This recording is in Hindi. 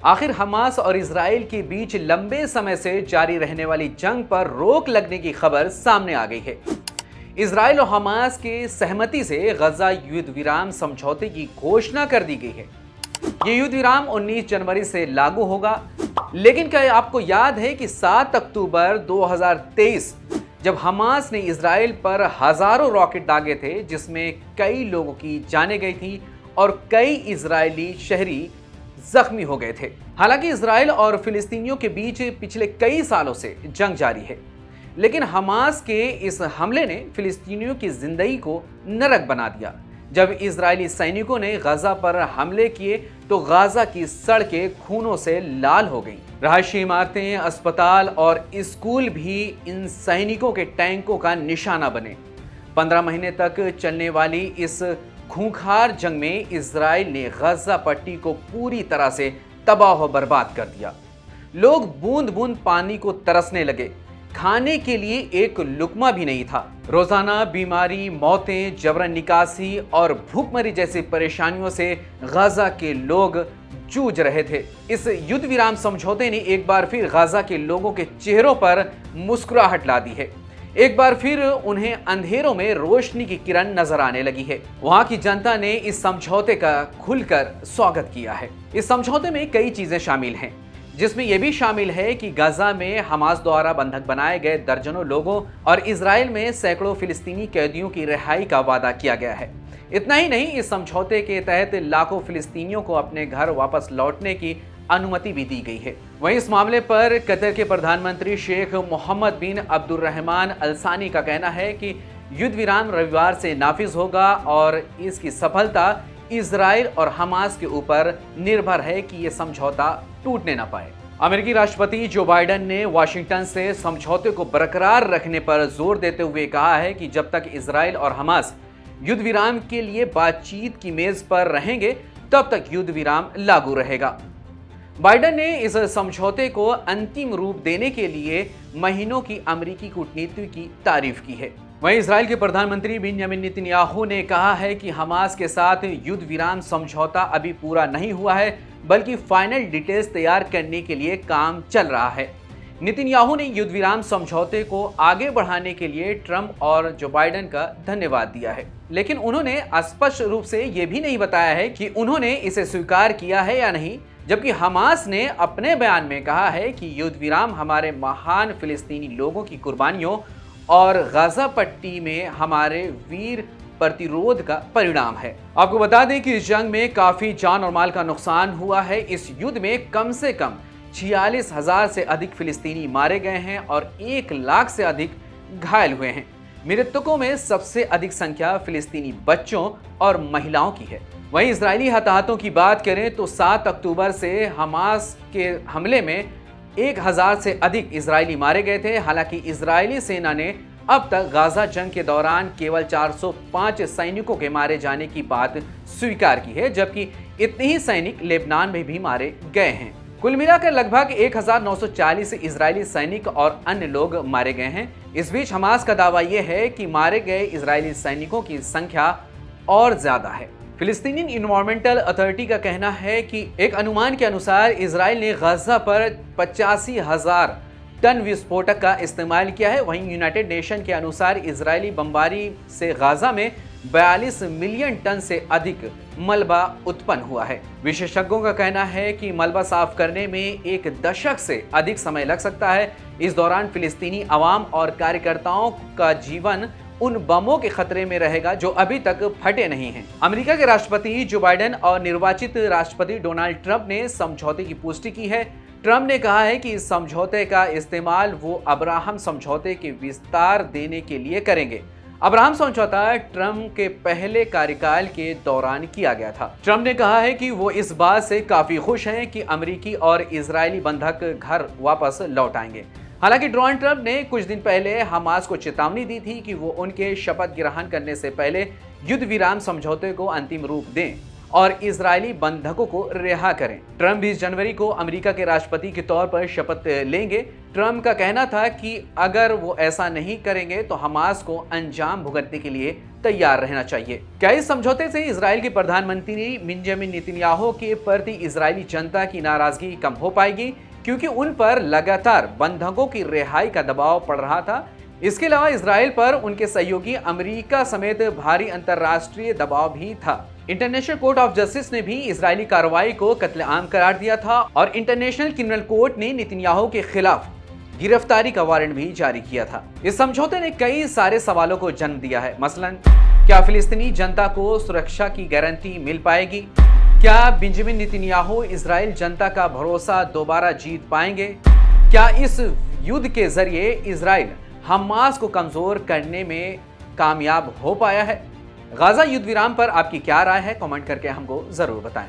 आखिर हमास और इजराइल के बीच लंबे समय से जारी रहने वाली जंग पर रोक लगने की खबर सामने आ गई है। इजराइल और हमास के सहमति से गजा युद्ध विराम समझौते की घोषणा कर दी गई है। ये युद्ध विराम 19 जनवरी से लागू होगा। लेकिन क्या आपको याद है कि 7 अक्टूबर 2023 जब हमास ने इजराइल पर हजारों रॉकेट दागे थे, जिसमें कई लोगों की जानें गई थी और कई इजरायली शहरी जख्मी हो गए थे। हालांकि इजराइल और फिलिस्तीनियों के बीच पिछले कई सालों से जंग जारी है, लेकिन हमास के इस हमले ने फिलिस्तीनियों की जिंदगी को नरक बना दिया। जब इजरायली सैनिकों ने गजा पर हमले किए तो गजा की सड़कें खूनों से लाल हो गईं। रहायशी इमारतें, अस्पताल और स्कूल भी इन सैनिकों के टैंकों का निशाना बने। 15 महीने तक चलने वाली इस खूंखार जंग में इजराइल ने गजा पट्टी को पूरी तरह से तबाह और बर्बाद कर दिया। लोग बूंद बूंद पानी को तरसने लगे। खाने के लिए एक लुकमा भी नहीं था। रोजाना बीमारी, मौतें, जबरन निकासी और भूखमरी जैसी परेशानियों से गजा के लोग जूझ रहे थे। इस युद्ध विराम समझौते ने एक बार फिर गजा के लोगों के चेहरों पर मुस्कुराहट ला दी है। एक बार फिर उन्हें अंधेरों में रोशनी की किरण नजर आने लगी है। वहां की जनता ने इस समझौते का खुलकर स्वागत किया है। इस समझौते में कई चीजें शामिल हैं, जिसमें यह भी शामिल है कि गजा में हमास द्वारा बंधक बनाए गए दर्जनों लोगों और इजराइल में सैकड़ों फिलिस्तीनी कैदियों की रिहाई का वादा किया गया है। इतना ही नहीं, इस समझौते के तहत लाखों फिलिस्तीनियों को अपने घर वापस लौटने की अनुमति भी दी गई है। वहीं इस मामले पर कतर के प्रधानमंत्री शेख मोहम्मद बिन अब्दुर्रहमान अल सानी का कहना है कि युद्ध विराम रविवार से नाफिज होगा और इसकी सफलता इजराइल और हमास के ऊपर निर्भर है कि यह समझौता टूटने ना पाए। अमेरिकी राष्ट्रपति जो बाइडेन ने वाशिंगटन से समझौते को बरकरार रखने पर जोर देते हुए कहा है कि जब तक इजराइल और हमास युद्ध विराम के लिए बातचीत की मेज पर रहेंगे, तब तक युद्ध विराम लागू रहेगा। बाइडेन ने इस समझौते को अंतिम रूप देने के लिए महीनों की अमेरिकी कूटनीति की तारीफ की है। वहीं इजराइल के प्रधानमंत्री बेंजामिन नेतन्याहू ने कहा है कि हमास के साथ युद्ध विराम समझौता अभी पूरा नहीं हुआ है, बल्कि फाइनल डिटेल्स तैयार करने के लिए काम चल रहा है। नेतन्याहू ने युद्ध विराम समझौते को आगे बढ़ाने के लिए ट्रंप और जो बाइडेन का धन्यवाद दिया है, लेकिन उन्होंने स्पष्ट रूप से यह भी नहीं बताया है कि उन्होंने इसे स्वीकार किया है या नहीं। जबकि हमास ने अपने बयान में कहा है कि युद्ध विराम हमारे महान फिलिस्तीनी लोगों की कुर्बानियों और गजा पट्टी में हमारे वीर प्रतिरोध का परिणाम है। आपको बता दें कि इस जंग में काफी जान और माल का नुकसान हुआ है। इस युद्ध में कम से कम 46,000 से अधिक फिलिस्तीनी मारे गए हैं और 1 लाख से अधिक घायल हुए हैं। मृतकों में सबसे अधिक संख्या फिलिस्तीनी बच्चों और महिलाओं की है। वहीं इजरायली हताहतों की बात करें तो 7 अक्टूबर से हमास के हमले में 1,000 से अधिक इजरायली मारे गए थे। हालांकि इजरायली सेना ने अब तक गाजा जंग के दौरान केवल 405 सैनिकों के मारे जाने की बात स्वीकार की है, जबकि इतने ही सैनिक लेबनान में भी मारे गए हैं। कुल मिलाकर लगभग 1940 इजरायली सैनिक और अन्य लोग मारे गए हैं। इस बीच हमास का दावा यह है कि मारे गए इजरायली सैनिकों की संख्या और ज्यादा है। फिलिस्तीनियन इन्वायरमेंटल अथॉरिटी का कहना है कि एक अनुमान के अनुसार इजराइल ने गजा पर 85,000 टन विस्फोटक का इस्तेमाल किया है। वहीं यूनाइटेड नेशन के अनुसार इजरायली बमबारी से गजा में 42 मिलियन टन से अधिक मलबा उत्पन्न हुआ है। विशेषज्ञों का कहना है कि मलबा साफ करने में 1 दशक से अधिक समय लग सकता है। इस दौरान फिलिस्तीनी अवाम और कार्यकर्ताओं का जीवन उन बमों के खतरे में रहेगा जो अभी तक फटे नहीं हैं। अमेरिका के राष्ट्रपति जो बाइडेन और निर्वाचित राष्ट्रपति डोनाल्ड ट्रंप ने समझौते की पुष्टि की है। ट्रंप ने कहा है कि इस समझौते का इस्तेमाल वो अब्राहम समझौते के विस्तार देने के लिए करेंगे। अब्राहम समझौता ट्रंप के पहले कार्यकाल के दौरान किया गया था। ट्रंप ने कहा है कि वो इस बात से काफी खुश हैं कि अमेरिकी और इजरायली बंधक घर वापस लौट आएंगे। हालांकि डोनाल्ड ट्रंप ने कुछ दिन पहले हमास को चेतावनी दी थी कि वो उनके शपथ ग्रहण करने से पहले युद्ध विराम समझौते को अंतिम रूप दें। और इजरायली बंधकों को रिहा करें। ट्रंप 20 जनवरी को अमेरिका के राष्ट्रपति के तौर पर शपथ लेंगे। ट्रंप का कहना था कि अगर वो ऐसा नहीं करेंगे तो हमास को अंजाम भुगतने के लिए तैयार रहना चाहिए। क्या इस समझौते से इजराइल के प्रधानमंत्री बेंजामिन नेतन्याहू के प्रति इजरायली जनता की नाराजगी कम हो पाएगी, क्योंकि उन पर लगातार बंधकों की रिहाई का दबाव पड़ रहा था। इसके अलावा इजराइल पर उनके सहयोगी अमेरिका समेत भारी अंतर्राष्ट्रीय दबाव भी था। इंटरनेशनल कोर्ट ऑफ जस्टिस ने भी इजरायली कार्रवाई को कत्लेआम करार दिया था और इंटरनेशनल क्रिमिनल कोर्ट ने नेतन्याहू के खिलाफ गिरफ्तारी का वारंट भी जारी किया था। इस समझौते ने कई सारे सवालों को जन्म दिया है। मसलन, क्या फिलिस्तीनी जनता को सुरक्षा की गारंटी मिल पाएगी? क्या बेंजामिन नेतन्याहू इजराइल जनता का भरोसा दोबारा जीत पाएंगे? क्या इस युद्ध के जरिए इजराइल हमास को कमजोर करने में कामयाब हो पाया है? गाजा युद्ध विराम पर आपकी क्या राय है? कमेंट करके हमको जरूर बताएं।